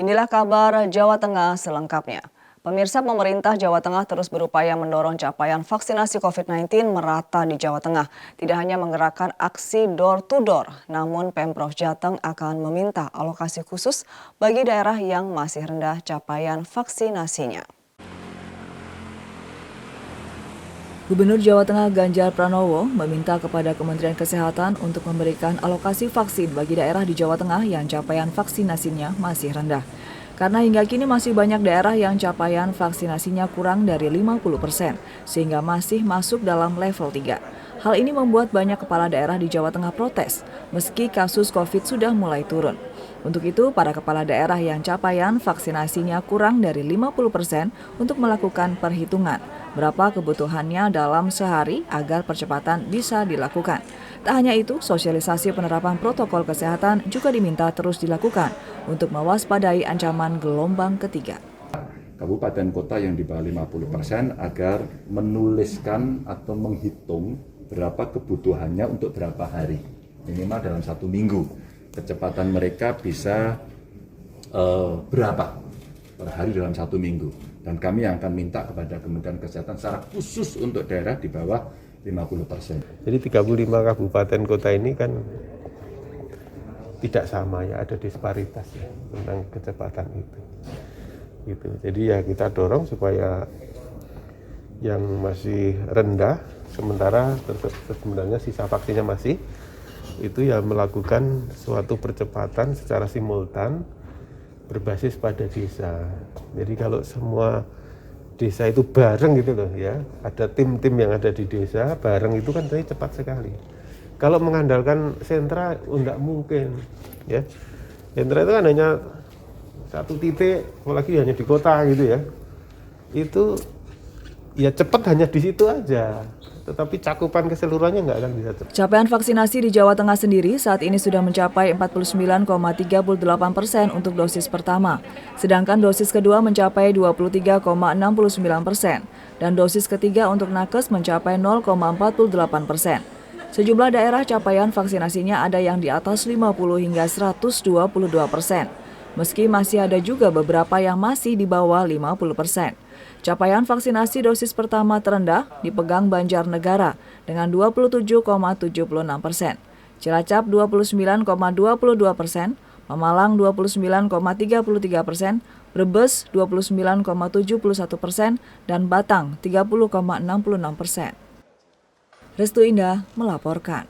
Inilah kabar Jawa Tengah selengkapnya. Pemirsa, pemerintah Jawa Tengah terus berupaya mendorong capaian vaksinasi COVID-19 merata di Jawa Tengah. Tidak hanya menggerakkan aksi door to door, namun Pemprov Jateng akan meminta alokasi khusus bagi daerah yang masih rendah capaian vaksinasinya. Gubernur Jawa Tengah Ganjar Pranowo meminta kepada Kementerian Kesehatan untuk memberikan alokasi vaksin bagi daerah di Jawa Tengah yang capaian vaksinasinya masih rendah. Karena hingga kini masih banyak daerah yang capaian vaksinasinya kurang dari 50%, sehingga masih masuk dalam level 3. Hal ini membuat banyak kepala daerah di Jawa Tengah protes, meski kasus COVID sudah mulai turun. Untuk itu, para kepala daerah yang capaian vaksinasinya kurang dari 50% untuk melakukan perhitungan berapa kebutuhannya dalam sehari agar percepatan bisa dilakukan. Tak hanya itu, sosialisasi penerapan protokol kesehatan juga diminta terus dilakukan untuk mewaspadai ancaman gelombang ketiga. Kabupaten kota yang di bawah 50% agar menuliskan atau menghitung berapa kebutuhannya untuk berapa hari, minimal dalam 1 minggu. Kecepatan mereka bisa berapa per hari dalam 1 minggu. Dan kami akan minta kepada Kementerian Kesehatan secara khusus untuk daerah di bawah 50%. Jadi 35 kabupaten kota ini kan tidak sama ya, ada disparitas ya tentang kecepatan itu. Gitu. Jadi ya kita dorong supaya yang masih rendah, sementara sebenarnya sisa vaksinnya masih, itu ya melakukan suatu percepatan secara simultan berbasis pada desa. Jadi kalau semua desa itu bareng gitu loh ya, ada tim-tim yang ada di desa bareng itu kan tadi cepat sekali. Kalau mengandalkan sentra enggak mungkin ya. Sentra itu kan hanya satu titik, apalagi hanya di kota gitu ya. Itu ya cepat hanya di situ aja. Tetapi cakupan keseluruhannya nggak akan bisa cepat. Capaian vaksinasi di Jawa Tengah sendiri saat ini sudah mencapai 49,38% untuk dosis pertama, sedangkan dosis kedua mencapai 23,69% dan dosis ketiga untuk nakes mencapai 0,48%. Sejumlah daerah capaian vaksinasinya ada yang di atas 50 hingga 122%, meski masih ada juga beberapa yang masih di bawah 50%. Capaian vaksinasi dosis pertama terendah dipegang Banjarnegara dengan 27,76%, Cilacap 29,22%, Pemalang 29,33%, Brebes 29,71%, dan Batang 30,66%. Restu Indah melaporkan.